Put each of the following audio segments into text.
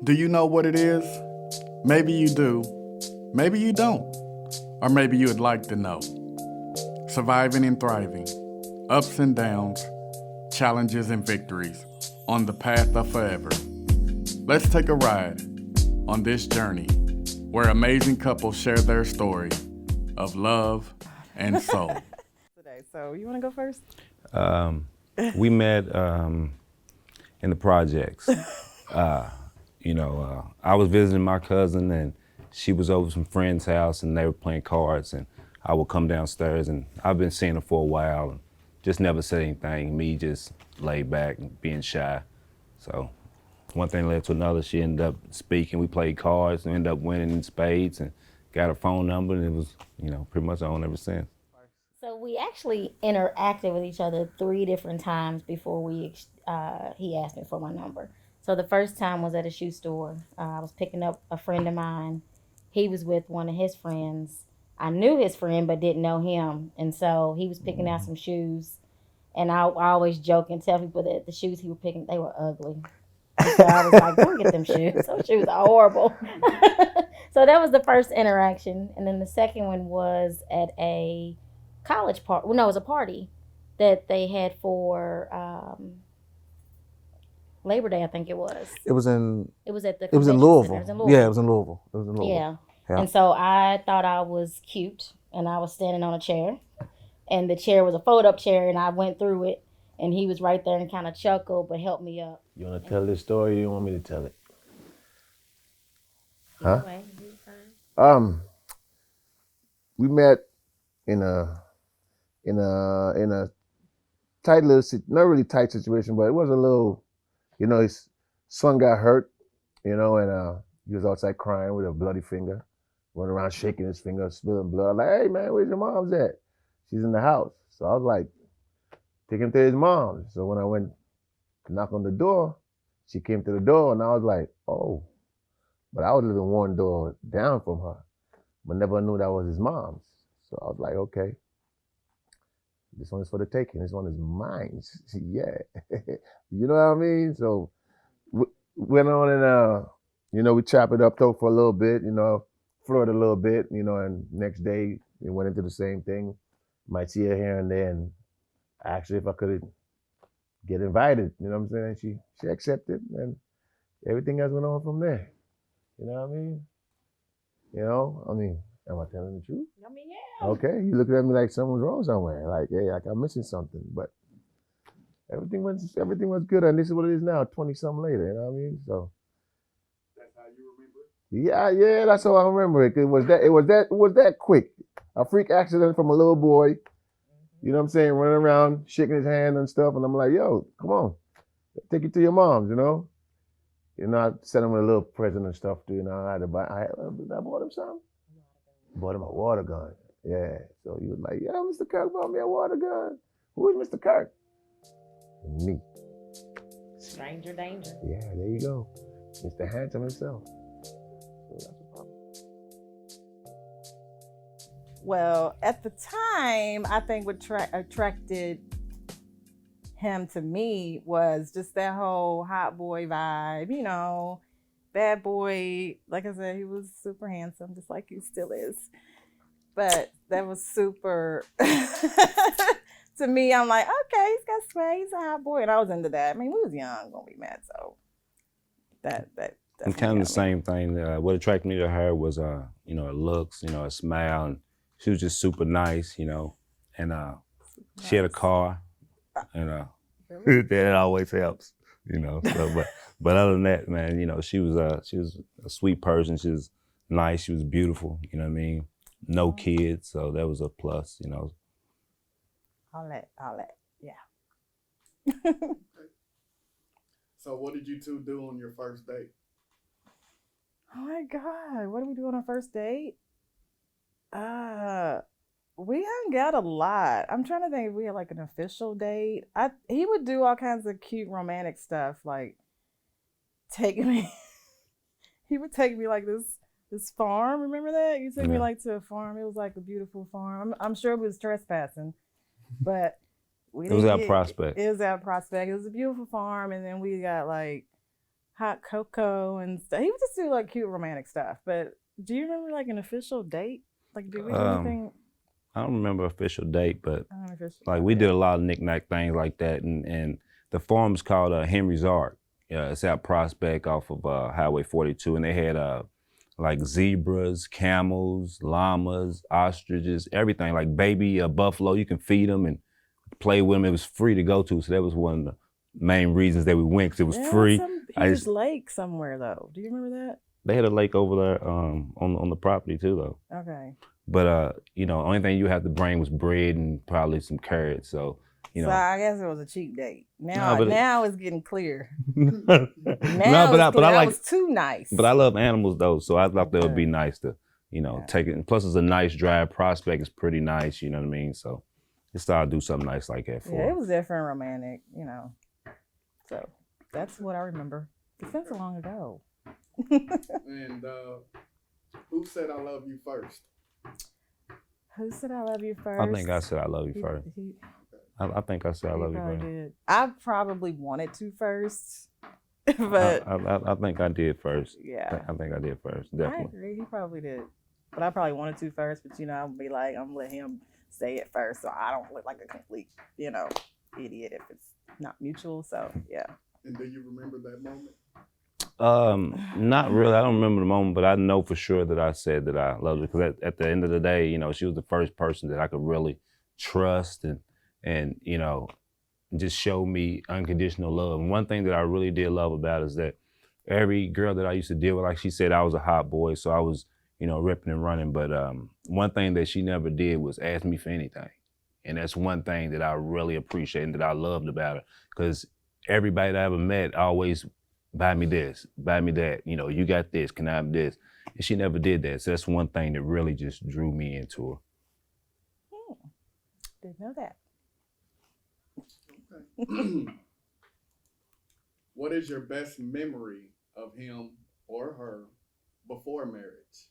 Do you know what it is? Maybe you do, maybe you don't, or maybe you would like to know. Surviving and thriving, ups and downs, challenges and victories, on the path of forever. Let's take a ride on this journey where amazing couples share their story of love and soul. Today, so you want to go first? We met in the projects. I was visiting my cousin and she was over some friend's house and they were playing cards and I would come downstairs and I've been seeing her for a while and just never said anything. Me just laid back and being shy. So one thing led to another. She ended up speaking. We played cards and ended up winning in spades and got her phone number and it was, pretty much on ever since. So we actually interacted with each other 3 different times before he asked me for my number. So the first time was at a shoe store. I was picking up a friend of mine. He was with one of his friends. I knew his friend but didn't know him. And so he was picking out some shoes. And I always joke and tell people that the shoes he was picking, they were ugly. And so I was like, don't get them shoes. Those shoes are horrible. So that was the first interaction. And then the second one was at a college party. Well, no, it was a party that they had for Labor Day, I think it was. It was in It was at the. Louisville. It was in Louisville. Yeah, it was in Louisville. Yeah. Yeah. And so I thought I was cute, and I was standing on a chair, and the chair was a fold-up chair, and I went through it, and he was right there and kind of chuckled, but helped me up. You want to tell this story or you want me to tell it? Huh? Anyway, We met in a tight little, not really tight situation, but it was a little, his son got hurt, and he was outside crying with a bloody finger, running around shaking his finger, spilling blood. I'm like, hey man, where's your mom's at? She's in the house. So I was like, take him to his mom. So when I went to knock on the door, she came to the door and I was like, oh. But I was living one door down from her, but never knew that was his mom's. So I was like, okay, this one is for the taking. This one is mine. Yeah. You know what I mean? So went on and, we chopped it up though for a little bit, flirted a little bit, and next day we went into the same thing. Might see her here and there and asked her if I could get invited, you know what I'm saying? And she accepted and everything else went on from there. You know what I mean? Am I telling the truth? I mean, yeah. Okay, you looking at me like something's wrong somewhere, like, hey, like I'm missing something, but everything was good, and this is what it is now, 20-something later, you know what I mean? So That's how you remember it? yeah, that's how I remember it. It was that quick. A freak accident from a little boy, you know what I'm saying, running around, shaking his hand and stuff, and I'm like, yo, come on, take it to your mom's, I sent him a little present and stuff too, I bought him something. Bought him a water gun. Yeah. So he was like, yeah, Mr. Kirk bought me a water gun. Who is Mr. Kirk? Me. Stranger danger. Yeah, there you go. Mr. Hampton himself. So that's a problem. Well, at the time, I think what attracted him to me was just that whole hot boy vibe, bad boy. Like I said, he was super handsome, just like he still is. But that was super, to me, I'm like, okay, he's got swag, he's a hot boy. And I was into that. I mean, we was young when we met, so that And kind of the same thing. What attracted me to her was, her looks, her smile, and she was just super nice, and she had a car, and that always helps, So, but other than that, man, she was a sweet person. She was nice. She was beautiful. You know what I mean? No kids, so that was a plus. All that, yeah. So what did you two do on your first date? Oh my God, what did we do on our first date? We hung out a lot. I'm trying to think if we had like an official date. He would do all kinds of cute romantic stuff, like he would take me like this farm. Remember that? You took me like to a farm. It was like a beautiful farm. I'm sure it was trespassing, but it was out Prospect. It was out Prospect. It was a beautiful farm, and then we got like hot cocoa and stuff. He would just do like cute romantic stuff. But do you remember like an official date? Like, did we do anything? I don't remember official date, but Unofficial. like we did a lot of knick-knack things like that, and the farm's called Henry's Ark. It's out Prospect off of Highway 42, and they had like zebras, camels, llamas, ostriches, everything, like baby buffalo. You can feed them and play with them. It was free to go to, so that was one of the main reasons that we went, because it was free. Some huge lake somewhere though. Do you remember that? They had a lake over there on the property too, though. Okay. But you know, only thing you have to bring was bread and probably some carrots. So you know. So I guess it was a cheap date. Now it's getting clear. But I was too nice. But I love animals though, so I thought that would be nice to, you know, take it. And plus, it's a nice drive. Prospect is pretty nice. You know what I mean? So just thought I'd do something nice like that for. Yeah, it was different, romantic. You know. So that's what I remember. It's been so long ago. And who said I love you first? Who said I love you first? I think I said I love you first. I think I said I love you first. Did. I probably wanted to first, but I think I did first. Yeah, I think I did first. Definitely. I agree. He probably did, but I probably wanted to first. But you know, I'm gonna let him say it first, so I don't look like a complete, you know, idiot if it's not mutual. So yeah. And do you remember that moment? Not really. I don't remember the moment, but I know for sure that I said that I loved her, because at the end of the day, you know, she was the first person that I could really trust and you know, just show me unconditional love. And one thing that I really did love about it is that every girl that I used to deal with, like she said, I was a hot boy, so I was, you know, ripping and running. But one thing that she never did was ask me for anything. And that's one thing that I really appreciate and that I loved about her, because everybody that I ever met always buy me this, buy me that, you know, you got this, can I have this? And she never did that. So that's one thing that really just drew me into her. Didn't know that. Okay. What is your best memory of him or her before marriage?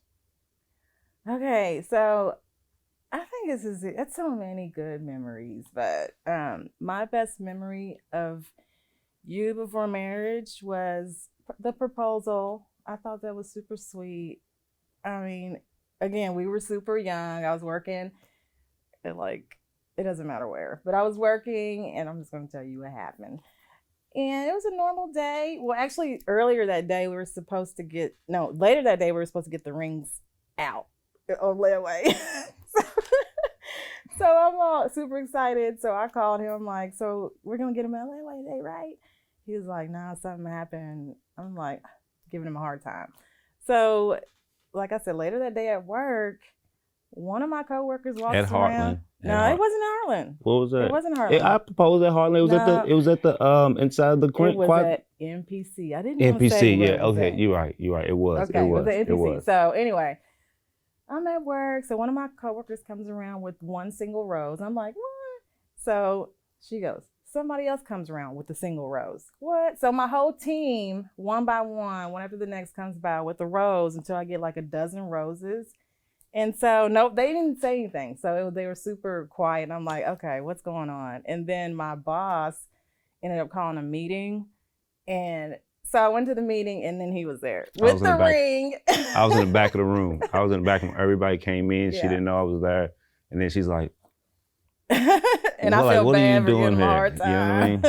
Okay, so I think it's so many good memories, but my best memory of you before marriage was the proposal. I thought that was super sweet. I mean, again, we were super young. I was working at it doesn't matter where, but I was working, and I'm just going to tell you what happened. And it was a normal day. Well, actually, later that day, we were supposed to get the rings out on layaway. So I'm all super excited. So I called him like, so we're going to get him a layaway day, right? He was like, nah, something happened. I'm like, giving him a hard time. So, like I said, later that day at work, one of my coworkers walks at Holland. around. No, it wasn't Harlan. What was that? It wasn't Harlan. I proposed at Harlan. It was at the inside the It was at MPC. I didn't even MPC, say where yeah. it was Okay, at. you're right. It was. Okay, It was. at MPC. It was. So anyway, I'm at work. So one of my coworkers comes around with one single rose. I'm like, what? So she goes, somebody else comes around with the single rose. What? So my whole team, one by one after the next, comes by with the rose until I get like a dozen roses. And so, nope, they didn't say anything. So they were super quiet. And I'm like, okay, what's going on? And then my boss ended up calling a meeting. And so I went to the meeting, and then he was there with the ring. I was in the back of the room. Everybody came in. Yeah. She didn't know I was there. And then she's like, and I feel what bad are you for doing giving him a here? hard time. You know what I mean?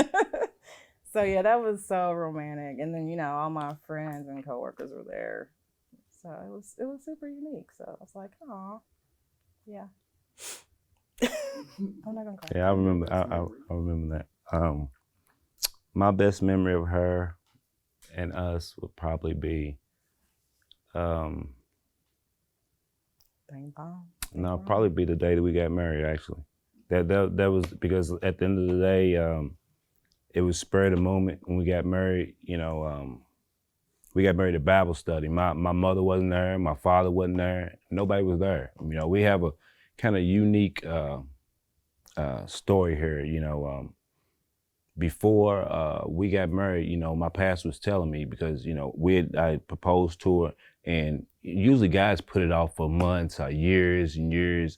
So yeah, that was so romantic. And then, you know, all my friends and coworkers were there. So it was super unique. So I was like, oh, yeah. I'm not gonna cry. Yeah, I remember. I remember that. My best memory of her and us would probably be, Bang bong. no, probably be the day that we got married. Actually, that was because at the end of the day, it was spur of the moment when we got married. You know, we got married at Bible study. My mother wasn't there. My father wasn't there. Nobody was there. You know, we have a kind of unique story here. You know, before we got married, you know, my pastor was telling me, because, you know, I proposed to her, and usually guys put it off for months or years and years.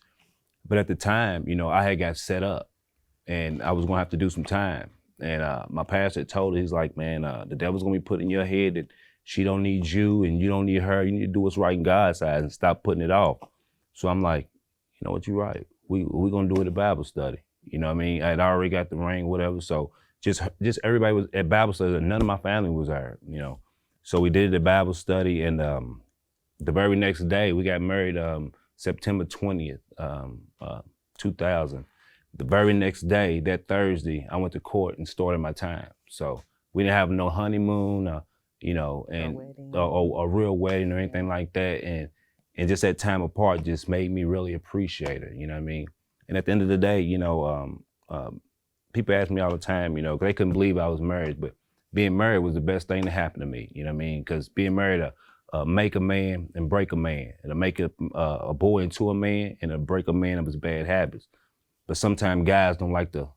But at the time, you know, I had got set up, and I was gonna have to do some time. And my pastor told her, he's like, man, the devil's gonna be put in your head that she don't need you and you don't need her. You need to do what's right in God's eyes and stop putting it off. So I'm like, you know what, you're right. We gonna do it at Bible study. You know what I mean? I'd already got the ring, whatever. So just everybody was at Bible study. None of my family was there, you know. So we did it at Bible study, and the very next day we got married, September 20th, 2000. The very next day, that Thursday, I went to court and started my time. So we didn't have no honeymoon, you know, and a real wedding or anything like that. And just that time apart just made me really appreciate her, you know what I mean? And at the end of the day, you know, people ask me all the time, you know, 'cause they couldn't believe I was married, but being married was the best thing that happened to me, you know what I mean? Because being married, make a man and break a man. It'll make a boy into a man and it'll break a man of his bad habits. But sometimes guys don't like to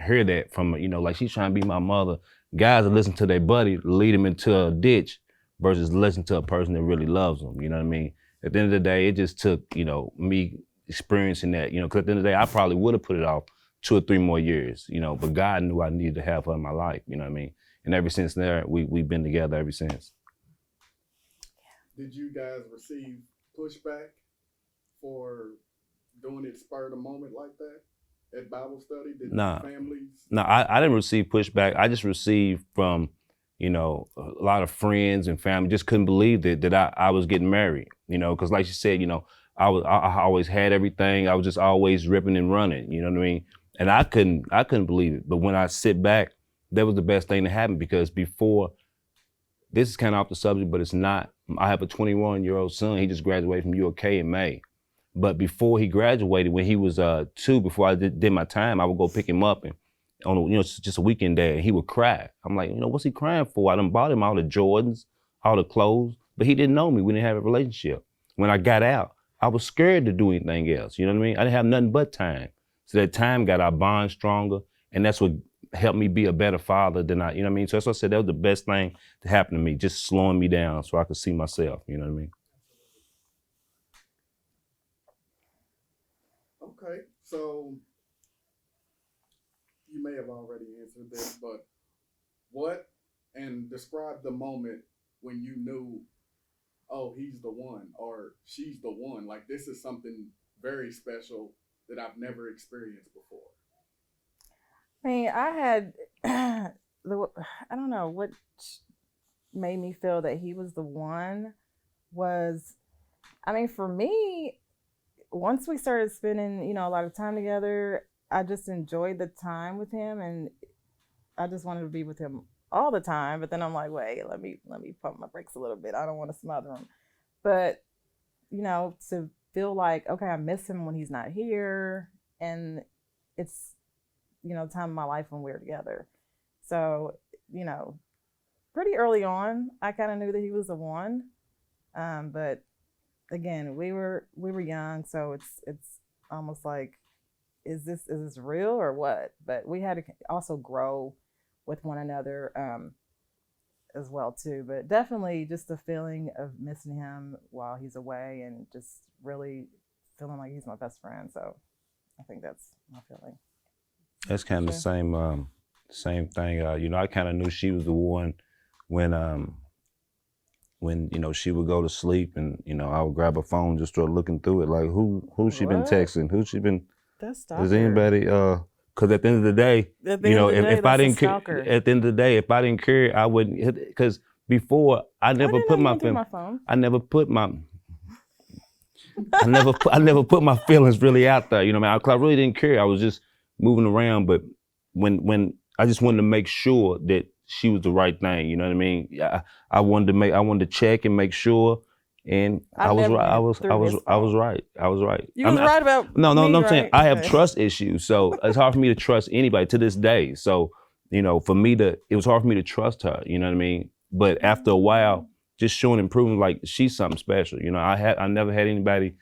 hear that from, you know, like she's trying to be my mother. Guys will listen to their buddy, lead him into a ditch versus listen to a person that really loves them, you know what I mean? At the end of the day, it just took, you know, me experiencing that, you know, because at the end of the day, I probably would have put it off 2 or 3 more years, you know, but God knew I needed to have her in my life, you know what I mean? And ever since there, we've been together ever since. Did you guys receive pushback for doing it spur of the moment like that at Bible study? Did families? No, I didn't receive pushback. I just received from, you know, a lot of friends and family just couldn't believe that I was getting married, you know, because like you said, you know, I always had everything. I was just always ripping and running, you know what I mean? And I couldn't believe it. But when I sit back, that was the best thing that happened, because before, this is kind of off the subject, but it's not. I have a 21-year-old son. He just graduated from UK in May. But before he graduated, when he was 2, before I did my time, I would go pick him up and on a, you know, just a weekend day, and he would cry. I'm like, you know, what's he crying for? I done bought him all the Jordans, all the clothes, but he didn't know me. We didn't have a relationship. When I got out, I was scared to do anything else. You know what I mean? I didn't have nothing but time. So that time got our bond stronger, and that's what helped me be a better father than you know what I mean? So that's what I said, that was the best thing to happen to me, just slowing me down so I could see myself, you know what I mean? Okay, so you may have already answered this, but describe the moment when you knew, oh, he's the one or she's the one. Like, this is something very special that I've never experienced before. I mean, I had, I don't know, what made me feel that he was the one was, I mean, for me, once we started spending, you know, a lot of time together, I just enjoyed the time with him, and I just wanted to be with him all the time. But then I'm like, wait, let me pump my brakes a little bit. I don't want to smother him. But, you know, to feel like, okay, I miss him when he's not here, and it's, you know, time of my life when we're together. So, you know, pretty early on, I kind of knew that he was the one. But again, we were young, so it's almost like, is this real or what? But we had to also grow with one another as well too. But definitely just the feeling of missing him while he's away, and just really feeling like he's my best friend. So I think that's my feeling. That's kind of the same thing. You know, I kind of knew she was the one when you know, she would go to sleep, and you know, I would grab her phone, just start looking through it, like who she been texting, who she been. Is anybody? Because at the end of the day, you know, if I didn't care, at the end of the day, if I didn't care, I wouldn't. Because before, I never put my phone. I never put my. I never put my feelings really out there. You know, I really didn't care. I was just moving around, but when I just wanted to make sure that she was the right thing, you know what I mean? I wanted to check and make sure, and I was right. I was right. You was right about no. Me, I'm right? saying I have trust issues, so it's hard for me to trust anybody to this day. So, you know, it was hard for me to trust her. You know what I mean? But after a while, just showing improvement, like she's something special. You know, I never had anybody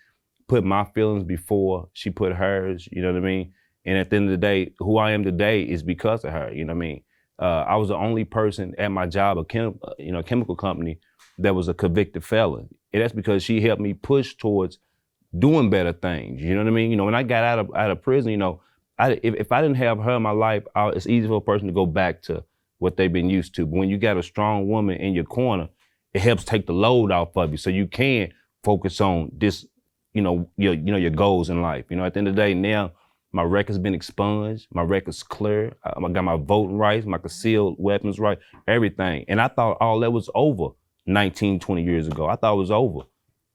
put my feelings before she put hers. You know what I mean? And at the end of the day, who I am today is because of her. You know what I mean? I was the only person at my job, a chemical company, that was a convicted felon. And that's because she helped me push towards doing better things. You know what I mean? You know, when I got out of prison, you know, if I didn't have her in my life, it's easy for a person to go back to what they've been used to. But when you got a strong woman in your corner, it helps take the load off of you, so you can focus on this, your goals in life. At the end of the day, now my record's been expunged, my record's clear. I got my voting rights, my concealed weapons right, everything. And I thought all that was over 19, 20 years ago. I thought it was over.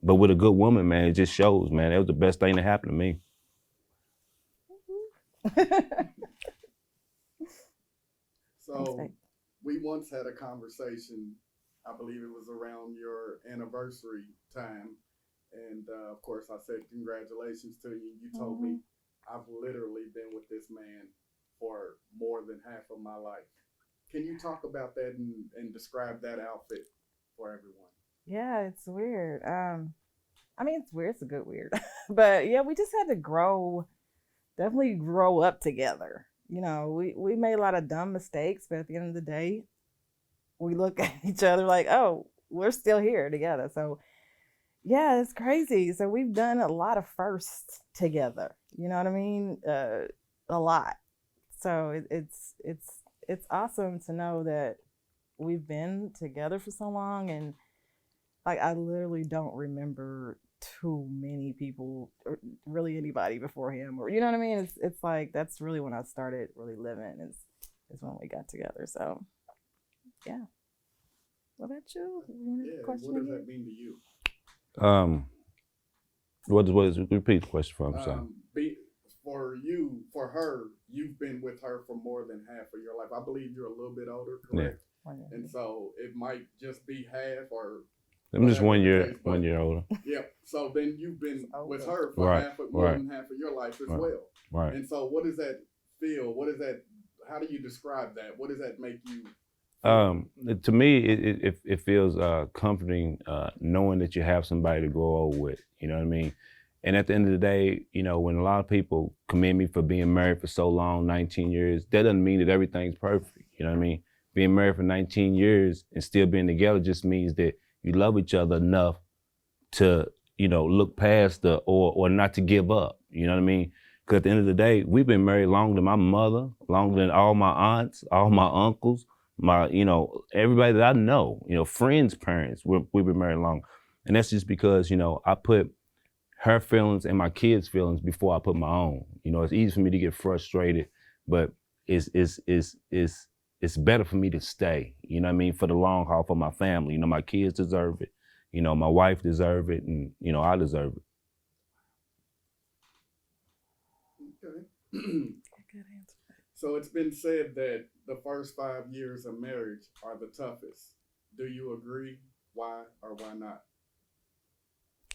But with a good woman, man, it just shows, man. That was the best thing that happened to me. So we once had a conversation, I believe it was around your anniversary time. And of course I said, congratulations to you. You told me, I've literally been with this man for more than half of my life. Can you talk about that and describe that outfit for everyone? Yeah, it's weird. I mean, it's weird. It's a good weird. But yeah, we just had to definitely grow up together. We made a lot of dumb mistakes, but at the end of the day, we look at each other like, oh, we're still here together. So yeah, it's crazy. So we've done a lot of firsts together. You know what I mean? A lot. So it's awesome to know that we've been together for so long, and like I literally don't remember too many people or really anybody before him, or you know what I mean? It's like that's really when I started really living is when we got together. So yeah. What about you? Yeah, what does that mean to you? Repeat the question for him. For her, you've been with her for more than half of your life. I believe you're a little bit older, correct? Yeah. And so it might just be half or. I'm just 1 year older. Yep. So then you've been with her for more than half of your life as well. Right. And so what does that feel? How do you describe that? What does that make you? To me, it feels comforting knowing that you have somebody to grow old with. You know what I mean? And at the end of the day, when a lot of people commend me for being married for so long, 19 years, that doesn't mean that everything's perfect. You know what I mean? Being married for 19 years and still being together just means that you love each other enough to, look past or not to give up. You know what I mean? Because at the end of the day, we've been married longer than my mother, longer than all my aunts, all my uncles, everybody that I know, friends' parents, we've been married long. And that's just because, I put her feelings and my kids' feelings before I put my own. It's easy for me to get frustrated, but it's better for me to stay, you know what I mean, for the long haul for my family. My kids deserve it, my wife deserves it, and, I deserve it. Okay. Good answer. So it's been said that the first 5 years of marriage are the toughest. Do you agree? Why or why not?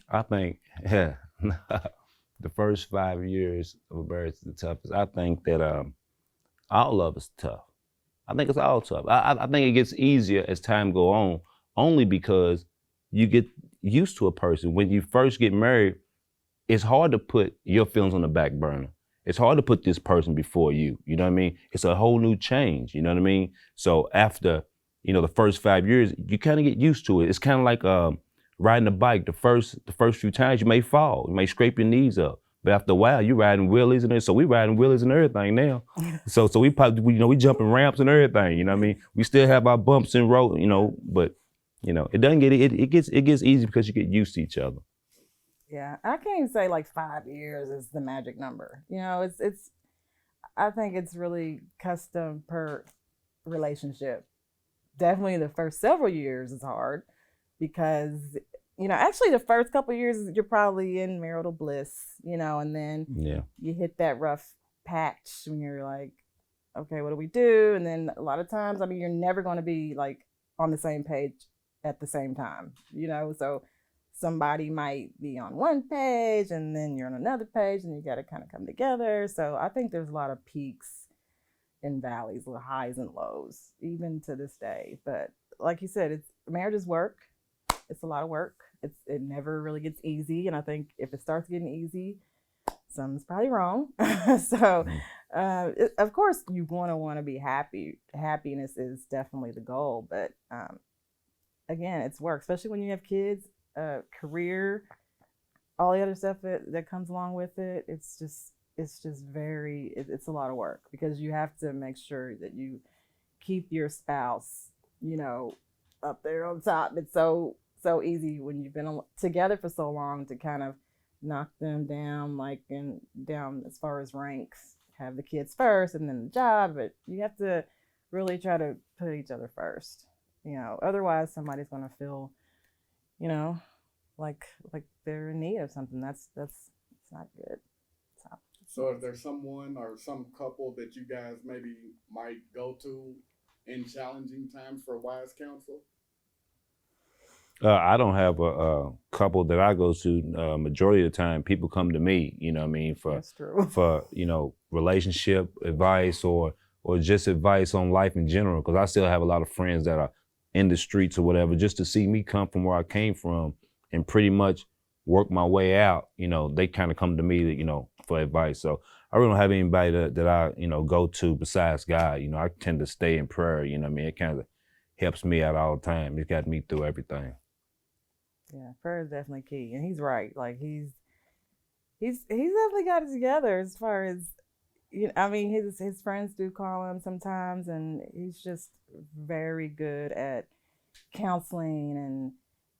I think the first 5 years of a marriage is the toughest. I think that all of it's tough. I think it's all tough. I think it gets easier as time go on, only because you get used to a person. When you first get married, it's hard to put your feelings on the back burner. It's hard to put this person before you. You know what I mean? It's a whole new change. You know what I mean? So after, the first 5 years, you kind of get used to it. It's kind of like riding a bike. The first few times you may fall, you may scrape your knees up. But after a while, you riding wheelies and everything. So we riding wheelies and everything now. So we probably, we jumping ramps and everything. You know what I mean? We still have our bumps and road, but it doesn't it gets easy because you get used to each other. Yeah, I can't even say like 5 years is the magic number. It's I think it's really custom per relationship. Definitely the first several years is hard because, actually the first couple of years you're probably in marital bliss, and then you hit that rough patch when you're like, okay, what do we do? And then a lot of times, you're never going to be like on the same page at the same time, so somebody might be on one page and then you're on another page and you got to kind of come together. So I think there's a lot of peaks and valleys, highs and lows, even to this day. But like you said, marriage is work. It's a lot of work. It never really gets easy. And I think if it starts getting easy, something's probably wrong. So of course you want to be happy. Happiness is definitely the goal. But again, it's work, especially when you have kids. Career, all the other stuff that comes along with it. It's just it's just very, it's a lot of work because you have to make sure that you keep your spouse, you know, up there on top. It's so easy when you've been together for so long to kind of knock them down, like down as far as ranks, have the kids first and then the job, but you have to really try to put each other first, you know, otherwise somebody's going to feel, you know, like they're in need of something. That's it's not good. So is there someone or some couple that you guys maybe might go to in challenging times for wise counsel? I don't have a couple that I go to. Majority of the time, people come to me. You know what I mean, That's true. for you know, relationship advice or just advice on life in general. Because I still have a lot of friends that are in the streets or whatever, just to see me come from where I came from and pretty much work my way out. You know, they kind of come to me, you know, for advice. So I really don't have anybody that I, you know, go to besides God. You know, I tend to stay in prayer. You know what I mean? It kind of helps me out all the time. It's got me through everything. Yeah, prayer is definitely key, and he's right. Like he's definitely got it together as far as, you know, I mean, his friends do call him sometimes, and he's just very good at counseling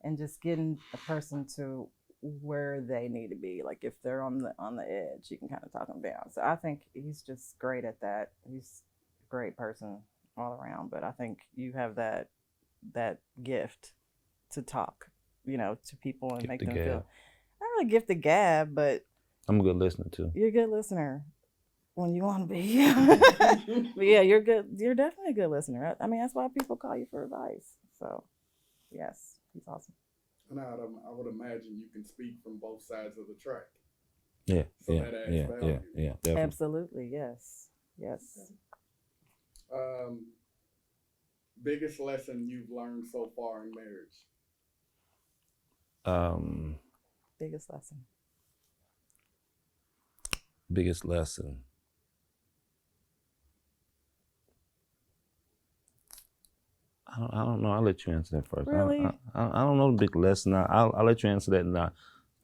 and just getting a person to where they need to be. Like if they're on the edge, you can kind of talk them down. So I think he's just great at that. He's a great person all around. But I think you have that gift to talk, you know, to people and make them feel, not really gift the gab, but I'm a good listener too. you're a good listener when you want to be. But yeah, you're good. You're definitely a good listener. I mean, that's why people call you for advice. So yes, he's awesome. And I would imagine you can speak from both sides of the track. Yeah, So yeah, that adds yeah, value. yeah, definitely. Absolutely, yes. Biggest lesson you've learned so far in marriage? Biggest lesson. Biggest lesson. I don't know. I'll let you answer that first. Really? I don't know the big lesson. I'll let you answer that now.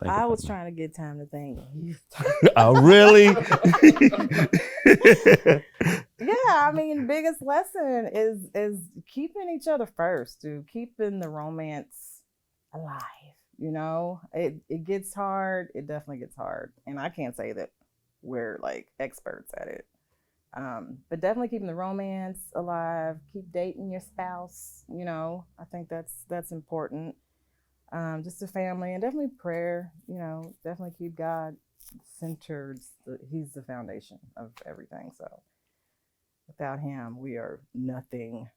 I was trying to get time to think. Oh, really? Yeah, I mean, biggest lesson is keeping each other first, dude. Keeping the romance alive. You know, it gets hard. It definitely gets hard, and I can't say that we're like experts at it. But definitely keeping the romance alive. Keep dating your spouse. You know, I think that's important. Just a family and definitely prayer. You know, definitely keep God centered. He's the foundation of everything. So without him, we are nothing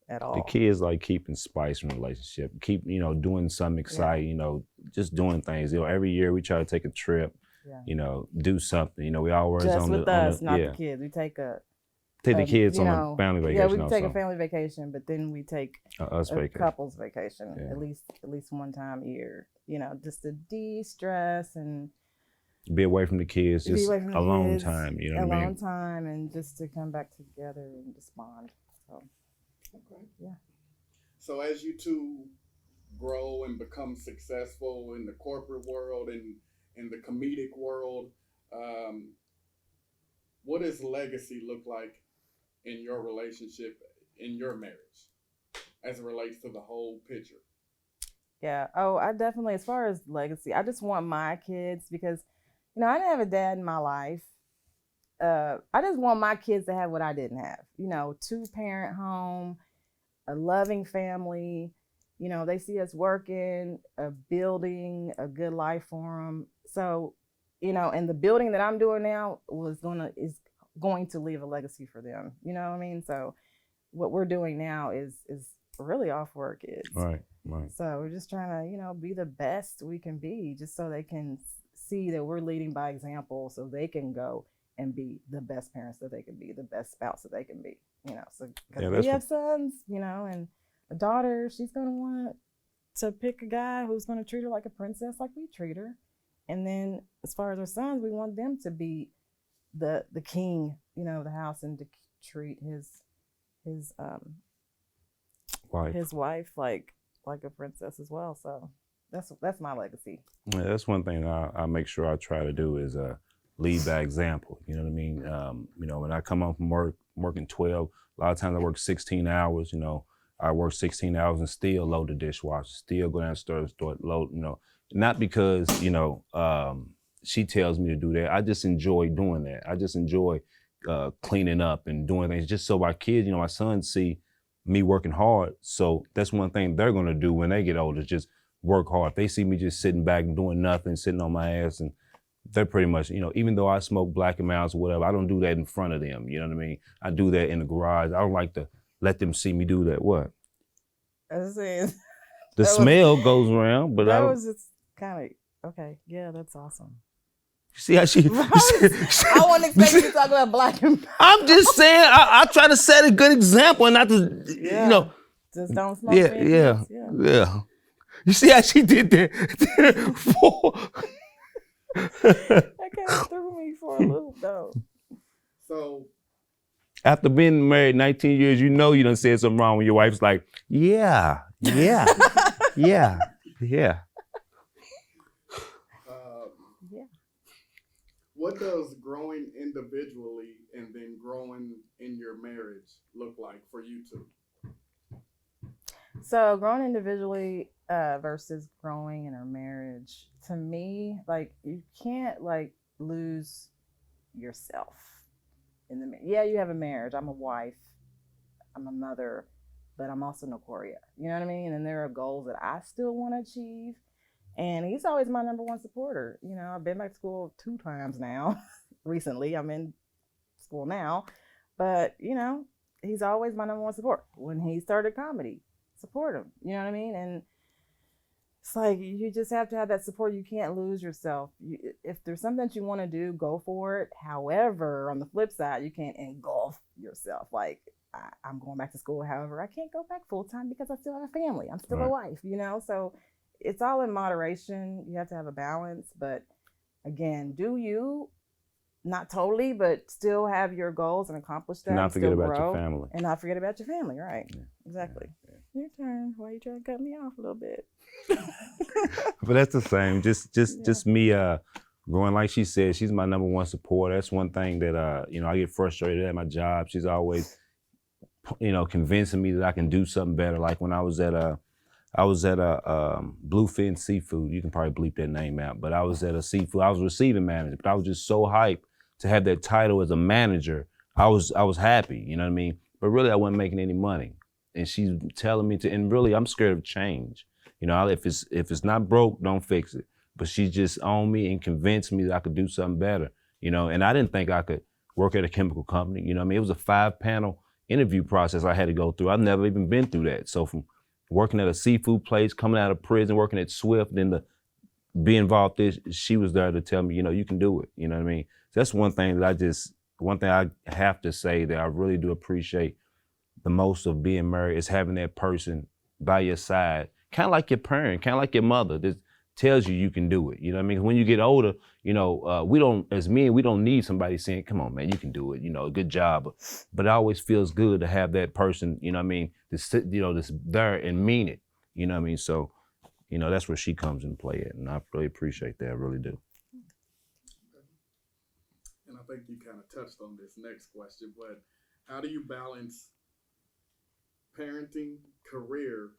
at all. The key is like keeping spice in a relationship. Keep, you know, doing something exciting. You know, just doing things. You know, every year we try to take a trip. Yeah. You know, do something. You know, we always just on with the us, on not the the kids. We take the kids on a family vacation. Yeah, we take also. a family vacation, but then we take a couple's vacation at least one time a year. You know, just to de-stress and be away from the kids, just alone time. You know what I mean? Alone time, and just to come back together and just bond. So, okay, yeah. So as you two grow and become successful in the corporate world and in the comedic world, what does legacy look like in your relationship, in your marriage, as it relates to the whole picture? Yeah. Oh, I definitely, as far as legacy, I just want my kids, because, you know, I didn't have a dad in my life. I just want my kids to have what I didn't have. You know, 2-parent home, a loving family. You know, they see us working, building a good life for them. So, you know, and the building that I'm doing now is going to leave a legacy for them. You know what I mean? So what we're doing now is really all for our kids. Right. So we're just trying to, you know, be the best we can be, just so they can see that we're leading by example, so they can go and be the best parents that they can be, the best spouse that they can be. You know, so because we have sons, you know, and a daughter, she's going to want to pick a guy who's going to treat her like a princess, like we treat her. And then as far as our sons, we want them to be the king, you know, of the house, and to treat his wife like a princess as well. So that's my legacy. Yeah, that's one thing I make sure I try to do is lead by example. You know what I mean? You know, when I come home from work, working 12, a lot of times I work 16 hours, you know, I work 16 hours and still load the dishwasher, still go downstairs, start load, you know, not because, you know, she tells me to do that. I just enjoy doing that. I just enjoy cleaning up and doing things just so our kids, you know, my sons see me working hard. So that's one thing they're gonna do when they get older, is just work hard. If they see me just sitting back and doing nothing, sitting on my ass, and they're pretty much, you know, even though I smoke Black and Mounds or whatever, I don't do that in front of them, you know what I mean? I do that in the garage. I don't like to let them see me do that. What? I was saying, The smell goes around, but that was just kind of, okay, yeah, that's awesome. you see how she... I wasn't expecting you to talk about Black and Mounds. I'm just saying, I try to set a good example and not to, Yeah. you know. Just don't smoke Yeah. cigarettes. Yeah. You see how she did that? That kind of threw me for a loop, though. So After being married 19 years, you know you done said something wrong when your wife's like, yeah. Yeah. what does growing individually and then growing in your marriage look like for you two? So growing individually versus growing in a marriage, to me, like, you can't like lose yourself in the marriage. Yeah, you have a marriage. I'm a wife. I'm a mother, but I'm also Nacourja. You know what I mean? And there are goals that I still want to achieve. And he's always my number one supporter. You know, I've been back to school 2 times now. Recently, I'm in school now. But, you know, he's always my number one support. When he started comedy, support him. You know what I mean? And it's like, you just have to have that support. You can't lose yourself. If there's something that you want to do, go for it. However, on the flip side, you can't engulf yourself. Like, I'm going back to school. However, I can't go back full time because I still have a family. I'm still a wife, you know? So it's all in moderation. You have to have a balance. But again, do you, not totally, but still have your goals and accomplish them. Not forget about your family. And not forget about your family, right? Yeah. Exactly. Yeah. Your turn. Why are you trying to cut me off a little bit? But that's the same. Just me growing, like she said, she's my number one supporter. That's one thing that you know, I get frustrated at my job. She's always, you know, convincing me that I can do something better. Like when I was at Bluefin Seafood. You can probably bleep that name out, but I was at a seafood. I was a receiving manager, but I was just so hyped to have that title as a manager. I was happy, you know what I mean? But really, I wasn't making any money. And she's telling me to, and really, I'm scared of change. You know, if it's not broke, don't fix it. But she just owned me and convinced me that I could do something better. You know, and I didn't think I could work at a chemical company. You know what I mean? It was a 5-panel interview process I had to go through. I've never even been through that. So from working at a seafood place, coming out of prison, working at Swift, then to be involved in this, she was there to tell me, you know, you can do it. You know what I mean? So that's one thing I have to say that I really do appreciate the most of being married, is having that person by your side, kind of like your parent, kind of like your mother, that tells you can do it. You know what I mean? When you get older, you know, we don't need somebody saying, come on, man, you can do it, you know, good job. But it always feels good to have that person, you know what I mean, that's there and mean it, you know what I mean? So, you know, that's where she comes into play at, and I really appreciate that, I really do. And I think you kind of touched on this next question, but how do you balance parenting, career,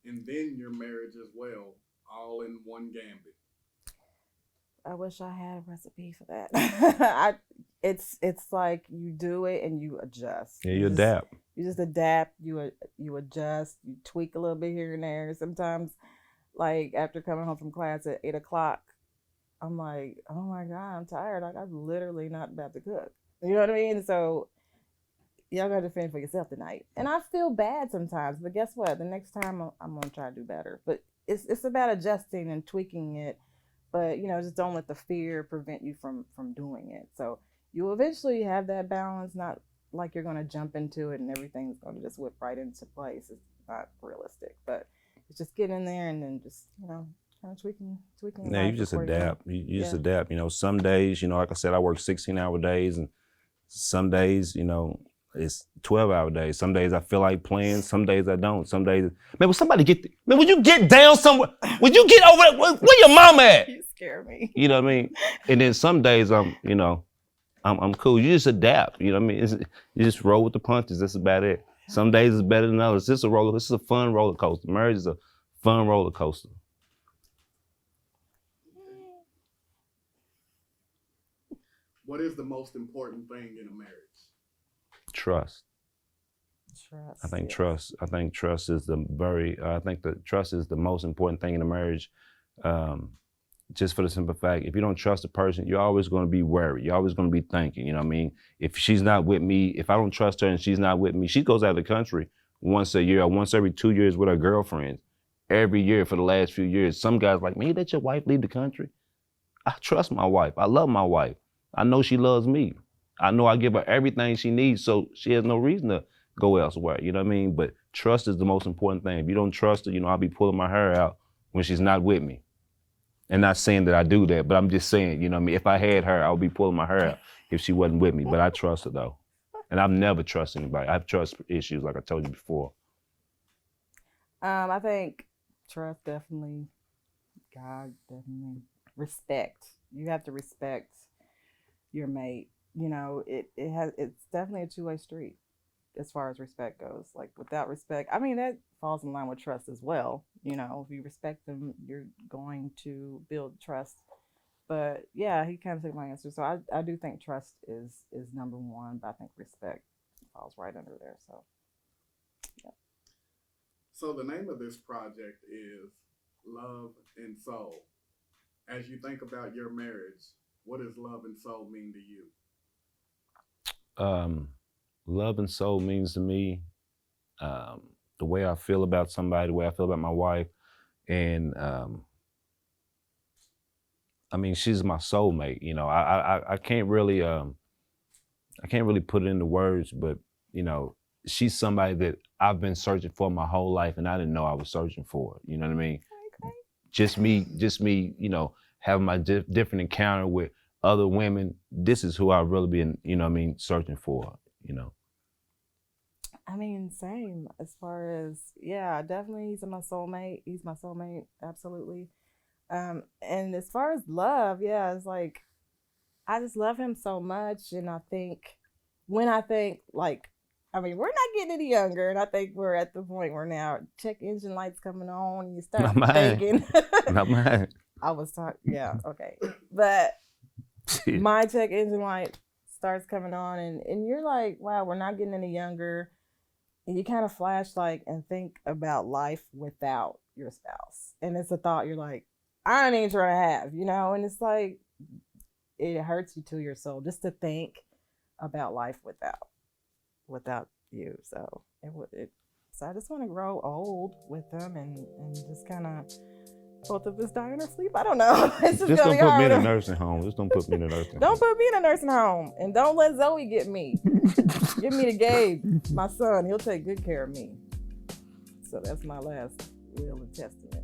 and then your marriage as well, all in one gambit? I wish I had a recipe for that. It's like you do it and you adjust. Yeah, you adapt. You just adapt. You adjust. You tweak a little bit here and there. Sometimes, like after coming home from class at 8:00, I'm like, oh my God, I'm tired. Like, I'm literally not about to cook. You know what I mean? So y'all gotta fend for yourself tonight. And I feel bad sometimes, but guess what? The next time I'm gonna try to do better. But it's about adjusting and tweaking it. But, you know, just don't let the fear prevent you from doing it. So you eventually have that balance, not like you're going to jump into it and everything's going to just whip right into place. It's not realistic, but it's just getting in there and then just, you know, kind of tweaking. Yeah, you just adapt. You just adapt. You know, some days, you know, like I said, I work 16-hour days, and some days, you know, it's 12-hour days. Some days I feel like playing. Some days I don't. Some days, man, will somebody get, man, would you get down somewhere? Would you get over there? Where your mama at? care of me. You know what I mean? And then some days I'm cool. You just adapt. You know what I mean? You just roll with the punches. That's about it. Some days it's better than others. This is a fun roller coaster. Marriage is a fun roller coaster. What is the most important thing in a marriage? Trust. Trust. I think trust. I think trust is the trust is the most important thing in a marriage. Just for the simple fact, if you don't trust a person, you're always going to be worried. You're always going to be thinking, you know what I mean? If she's not with me, if I don't trust her and she's not with me, she goes out of the country once a year or once every 2 years with her girlfriends. Every year for the last few years. Some guys like, man, you let your wife leave the country? I trust my wife. I love my wife. I know she loves me. I know I give her everything she needs, so she has no reason to go elsewhere, you know what I mean? But trust is the most important thing. If you don't trust her, I'll be pulling my hair out when she's not with me. And not saying that I do that, but I'm just saying, you know what I mean? If I had her, I would be pulling my hair out if she wasn't with me. But I trust her though. And I've never trusted anybody. I have trust issues like I told you before. I think trust definitely, God definitely, respect. You have to respect your mate. It's definitely a two-way street as far as respect goes. Like without respect, I mean, that falls in line with trust as well. If you respect them, you're going to build trust. But yeah, he kind of took my answer. So I do think trust is number one, but I think respect falls right under there. So yeah. So the name of this project is Love and Soul. As you think about your marriage, what does love and soul mean to you? Love and soul means to me the way I feel about somebody, the way I feel about my wife, and I mean, she's my soulmate. I can't really put it into words, but she's somebody that I've been searching for my whole life, and I didn't know I was searching for. You know what I mean? Okay. Just me, having my different encounter with other women. This is who I've really been, searching for. I mean, same as far as, yeah, definitely he's my soulmate. He's my soulmate, absolutely. And as far as love, yeah, it's like, I just love him so much. And I think, we're not getting any younger. And I think we're at the point where now check engine lights coming on and you start thinking. Not mine. I was talking, yeah, okay. But my check engine light starts coming on and you're like, wow, we're not getting any younger. And you kind of flashlight and think about life without your spouse. And it's a thought you're like, I ain't even trying to have, and it's like, it hurts you to your soul just to think about life without you. So so I just want to grow old with them and just kind of both of us die in our sleep. I don't know. It's just don't put me in a hard. nursing home. Just don't put me in a nursing home. Don't put me in a nursing home. And don't let Zoe get me. Give me to Gabe, my son. He'll take good care of me. So that's my last will and testament.